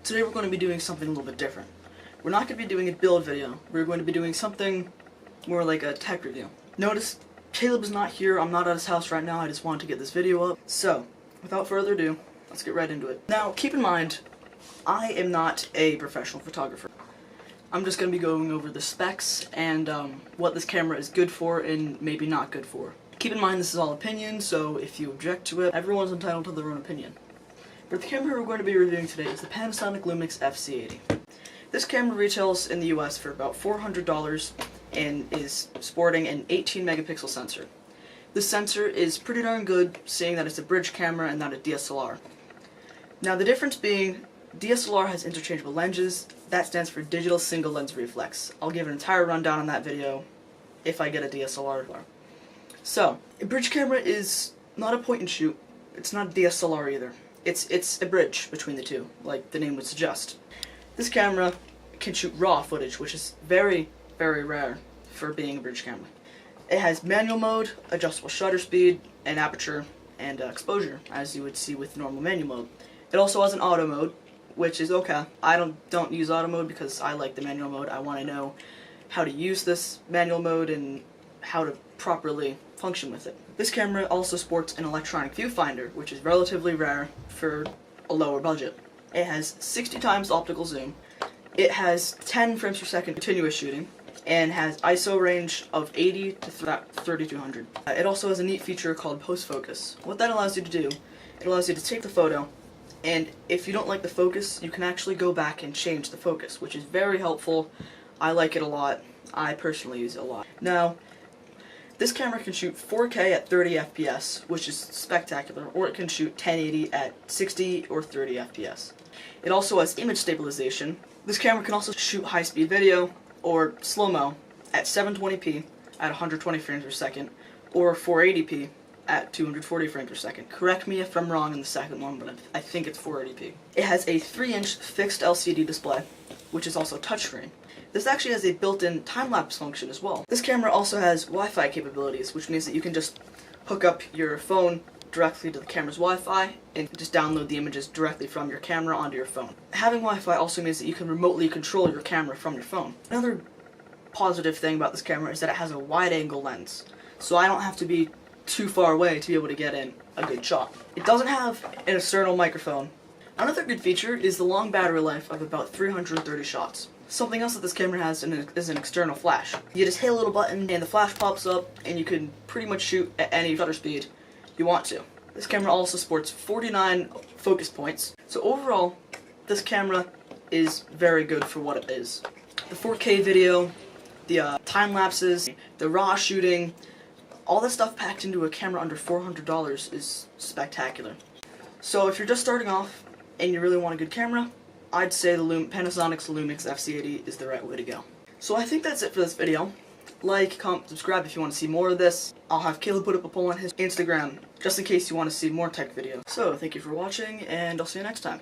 Today we're going to be doing something a little bit different. We're not going to be doing a build video. We're going to be doing something more like a tech review. Notice Caleb is not here. I'm not at his house right now. I just wanted to get this video up. So, without further ado, let's get right into it. Now, keep in mind, I am not a professional photographer. I'm just going to be going over the specs and what this camera is good for and maybe not good for. Keep in mind this is all opinion, so if you object to it, everyone's entitled to their own opinion. But the camera we're going to be reviewing today is the Panasonic Lumix Fz80. This camera retails in the US for about $400 and is sporting an 18 megapixel sensor. This sensor is pretty darn good, seeing that it's a bridge camera and not a DSLR. Now the difference being, DSLR has interchangeable lenses. That stands for digital single lens reflex. I'll give an entire rundown on that video if I get a DSLR. So, a bridge camera is not a point and shoot. It's not a DSLR either. It's a bridge between the two, like the name would suggest. This camera can shoot raw footage, which is very, very rare for being a bridge camera. It has manual mode, adjustable shutter speed, and aperture, and exposure, as you would see with normal manual mode. It also has an auto mode, which is okay. I don't use auto mode because I like the manual mode. I want to know how to use this manual mode and how to properly function with it. This camera also sports an electronic viewfinder, which is relatively rare for a lower budget. It has 60 times optical zoom. It has 10 frames per second continuous shooting and has ISO range of 80 to 3200. It also has a neat feature called post focus. What that allows you to do, it allows you to take the photo, and if you don't like the focus, you can actually go back and change the focus, which is very helpful. I like it a lot. I personally use it a lot. Now, this camera can shoot 4K at 30 FPS, which is spectacular, or it can shoot 1080 at 60 or 30 FPS. It also has image stabilization. This camera can also shoot high-speed video, or slow-mo, at 720p at 120 frames per second, or 480p at 240 frames per second. Correct me if I'm wrong in the second one, but I think it's 480p. It has a 3-inch fixed LCD display, which is also touchscreen. This actually has a built-in time-lapse function as well. This camera also has Wi-Fi capabilities, which means that you can just hook up your phone directly to the camera's Wi-Fi and just download the images directly from your camera onto your phone. Having Wi-Fi also means that you can remotely control your camera from your phone. Another positive thing about this camera is that it has a wide-angle lens, so I don't have to be too far away to be able to get in a good shot. It doesn't have an external microphone. Another good feature is the long battery life of about 330 shots. Something else that this camera has is an external flash. You just hit a little button and the flash pops up and you can pretty much shoot at any shutter speed you want to. This camera also sports 49 focus points. So overall, this camera is very good for what it is. The 4K video, the time lapses, the raw shooting, all that stuff packed into a camera under $400 is spectacular. So if you're just starting off and you really want a good camera, I'd say the Panasonic's Lumix Fz80 is the right way to go. So I think that's it for this video. Like, comment, subscribe if you want to see more of this. I'll have Caleb put up a poll on his Instagram just in case you want to see more tech videos. So thank you for watching, and I'll see you next time.